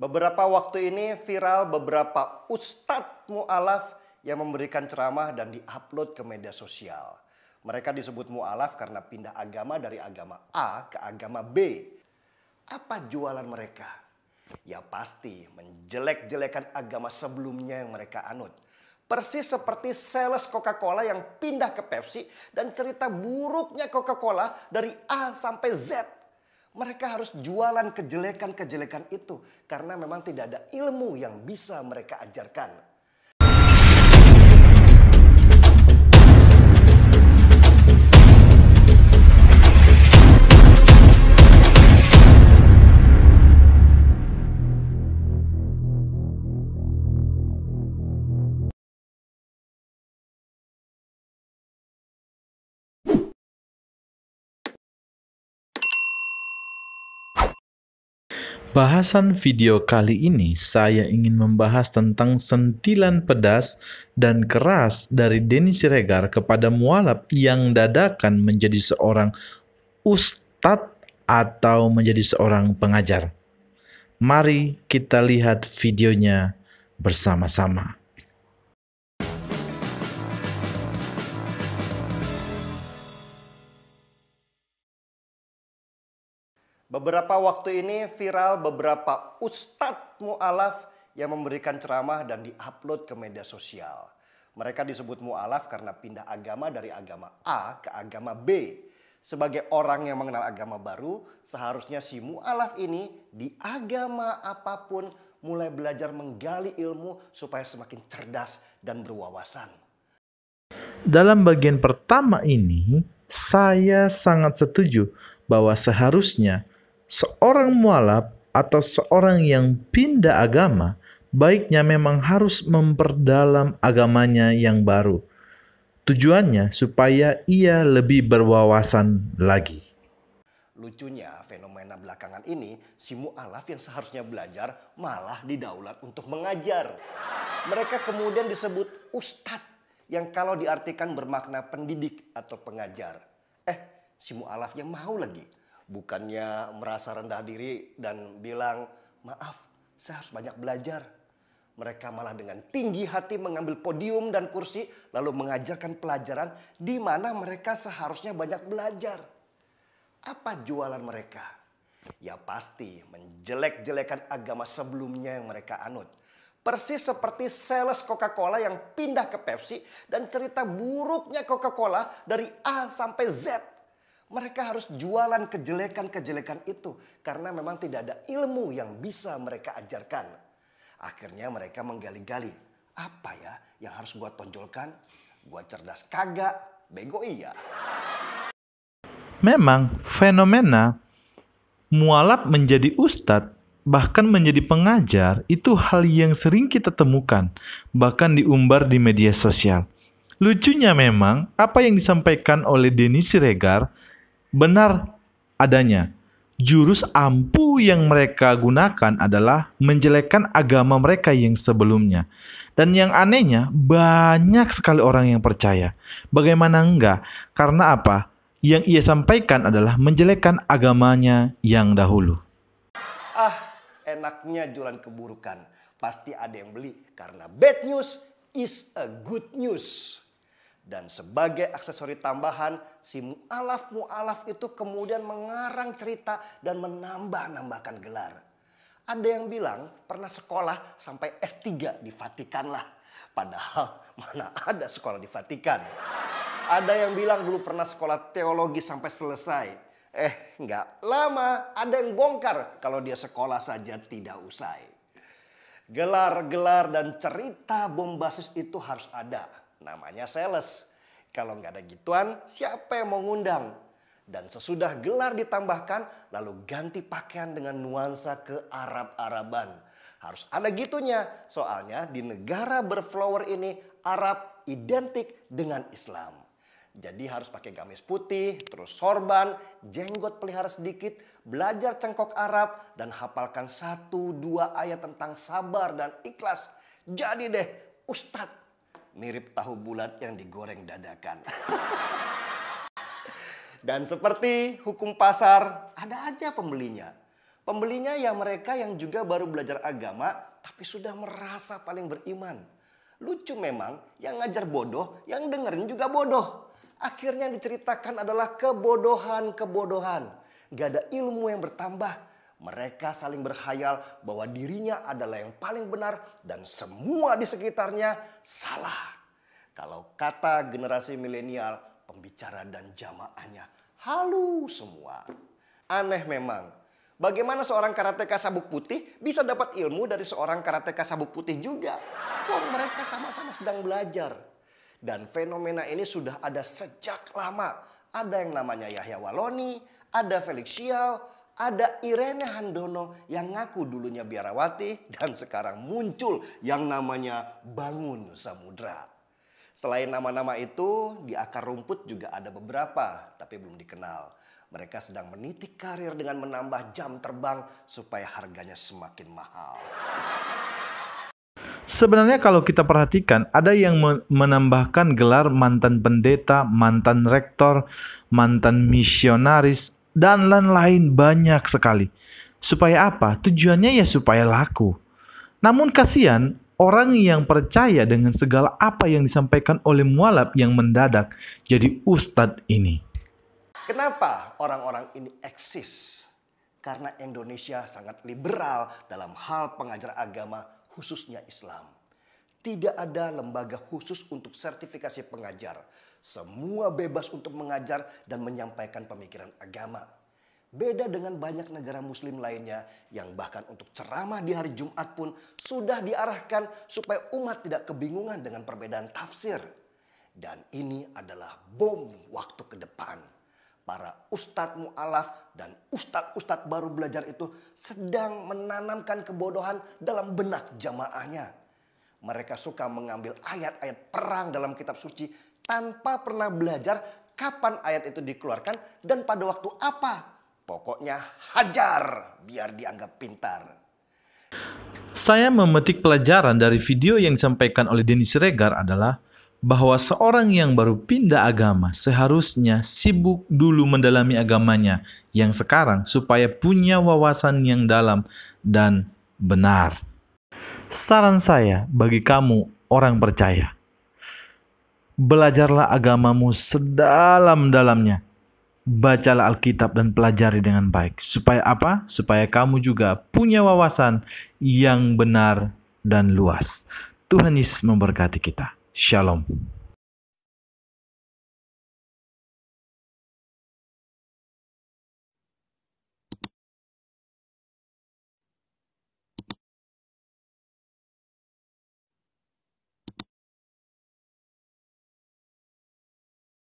Beberapa waktu ini viral beberapa ustadz mu'alaf yang memberikan ceramah dan diupload ke media sosial. Mereka disebut mu'alaf karena pindah agama dari agama A ke agama B. Apa jualan mereka? Ya pasti menjelek-jelekan agama sebelumnya yang mereka anut. Persis seperti sales Coca-Cola yang pindah ke Pepsi dan cerita buruknya Coca-Cola dari A sampai Z. Mereka harus jualan kejelekan-kejelekan itu karena memang tidak ada ilmu yang bisa mereka ajarkan. Bahasan video kali ini saya ingin membahas tentang sentilan pedas dan keras dari Denny Siregar kepada mualaf yang dadakan menjadi seorang ustadz atau menjadi seorang pengajar. Mari kita lihat videonya bersama-sama. Beberapa waktu ini viral beberapa ustadz mu'alaf yang memberikan ceramah dan diupload ke media sosial. Mereka disebut mu'alaf karena pindah agama dari agama A ke agama B. Sebagai orang yang mengenal agama baru, seharusnya si mu'alaf ini di agama apapun mulai belajar menggali ilmu supaya semakin cerdas dan berwawasan. Dalam bagian pertama ini, saya sangat setuju bahwa seharusnya seorang mualaf atau seorang yang pindah agama, baiknya memang harus memperdalam agamanya yang baru. Tujuannya supaya ia lebih berwawasan lagi. Lucunya fenomena belakangan ini, si mu'alaf yang seharusnya belajar malah didaulat untuk mengajar. Mereka kemudian disebut ustadz yang kalau diartikan bermakna pendidik atau pengajar. Si mu'alafnya mau lagi. Bukannya merasa rendah diri dan bilang, maaf saya harus banyak belajar. Mereka malah dengan tinggi hati mengambil podium dan kursi lalu mengajarkan pelajaran di mana mereka seharusnya banyak belajar. Apa jualan mereka? Ya pasti menjelek-jelekan agama sebelumnya yang mereka anut. Persis seperti sales Coca-Cola yang pindah ke Pepsi dan cerita buruknya Coca-Cola dari A sampai Z. Mereka harus jualan kejelekan-kejelekan itu karena memang tidak ada ilmu yang bisa mereka ajarkan. Akhirnya mereka menggali-gali. Apa ya yang harus gua tonjolkan? Gua cerdas kagak, bego iya. Memang fenomena mualaf menjadi ustadz bahkan menjadi pengajar itu hal yang sering kita temukan, bahkan diumbar di media sosial. Lucunya memang apa yang disampaikan oleh Denny Siregar benar adanya. Jurus ampuh yang mereka gunakan adalah menjelekkan agama mereka yang sebelumnya. Dan yang anehnya banyak sekali orang yang percaya. Bagaimana enggak? Karena apa? Yang ia sampaikan adalah menjelekkan agamanya yang dahulu. Enaknya jualan keburukan. Pasti ada yang beli karena bad news is a good news. Dan sebagai aksesori tambahan, si mu'alaf itu kemudian mengarang cerita dan menambahkan gelar. Ada yang bilang pernah sekolah sampai S3 di Vatikan lah. Padahal mana ada sekolah di Vatikan. Ada yang bilang dulu pernah sekolah teologi sampai selesai. Nggak lama ada yang bongkar kalau dia sekolah saja tidak usai. Gelar-gelar dan cerita bombastis itu harus ada. Namanya sales. Kalau nggak ada gituan, siapa yang mau ngundang? Dan sesudah gelar ditambahkan, lalu ganti pakaian dengan nuansa ke Arab-Araban. Harus ada gitunya, soalnya di negara berflower ini, Arab identik dengan Islam. Jadi harus pakai gamis putih, terus sorban, jenggot pelihara sedikit, belajar cengkok Arab, dan hafalkan 1-2 ayat tentang sabar dan ikhlas. Jadi deh, ustadz. Mirip tahu bulat yang digoreng dadakan. Dan seperti hukum pasar, ada aja pembelinya. Pembelinya ya mereka yang juga baru belajar agama tapi sudah merasa paling beriman. Lucu memang, yang ngajar bodoh, yang dengerin juga bodoh. Akhirnya yang diceritakan adalah kebodohan-kebodohan. Gak ada ilmu yang bertambah. Mereka saling berkhayal bahwa dirinya adalah yang paling benar dan semua di sekitarnya salah. Kalau kata generasi milenial, pembicara dan jamaahnya halu semua. Aneh memang. Bagaimana seorang karateka sabuk putih bisa dapat ilmu dari seorang karateka sabuk putih juga? Wong mereka sama-sama sedang belajar. Dan fenomena ini sudah ada sejak lama. Ada yang namanya Yahya Waloni, ada Felix Xiao, ada Irene Handono yang ngaku dulunya biarawati dan sekarang muncul yang namanya Bangun Samudra. Selain nama-nama itu, di akar rumput juga ada beberapa, tapi belum dikenal. Mereka sedang meniti karir dengan menambah jam terbang supaya harganya semakin mahal. Sebenarnya kalau kita perhatikan, ada yang menambahkan gelar mantan pendeta, mantan rektor, mantan misionaris, dan lain-lain banyak sekali. Supaya apa? Tujuannya ya supaya laku. Namun kasihan, orang yang percaya dengan segala apa yang disampaikan oleh mualaf yang mendadak jadi ustadz ini. Kenapa orang-orang ini eksis? Karena Indonesia sangat liberal dalam hal pengajar agama, khususnya Islam. Tidak ada lembaga khusus untuk sertifikasi pengajar. Semua bebas untuk mengajar dan menyampaikan pemikiran agama. Beda dengan banyak negara muslim lainnya yang bahkan untuk ceramah di hari Jumat pun sudah diarahkan supaya umat tidak kebingungan dengan perbedaan tafsir. Dan ini adalah bom waktu ke depan. Para ustadz mu'alaf dan ustadz-ustadz baru belajar itu sedang menanamkan kebodohan dalam benak jamaahnya. Mereka suka mengambil ayat-ayat perang dalam kitab suci tanpa pernah belajar kapan ayat itu dikeluarkan dan pada waktu apa. Pokoknya hajar biar dianggap pintar. Saya memetik pelajaran dari video yang disampaikan oleh Denny Siregar adalah bahwa seorang yang baru pindah agama seharusnya sibuk dulu mendalami agamanya yang sekarang supaya punya wawasan yang dalam dan benar. Saran saya bagi kamu orang percaya, belajarlah agamamu sedalam-dalamnya. Bacalah Alkitab dan pelajari dengan baik. Supaya apa? Supaya kamu juga punya wawasan yang benar dan luas. Tuhan Yesus memberkati kita. Shalom.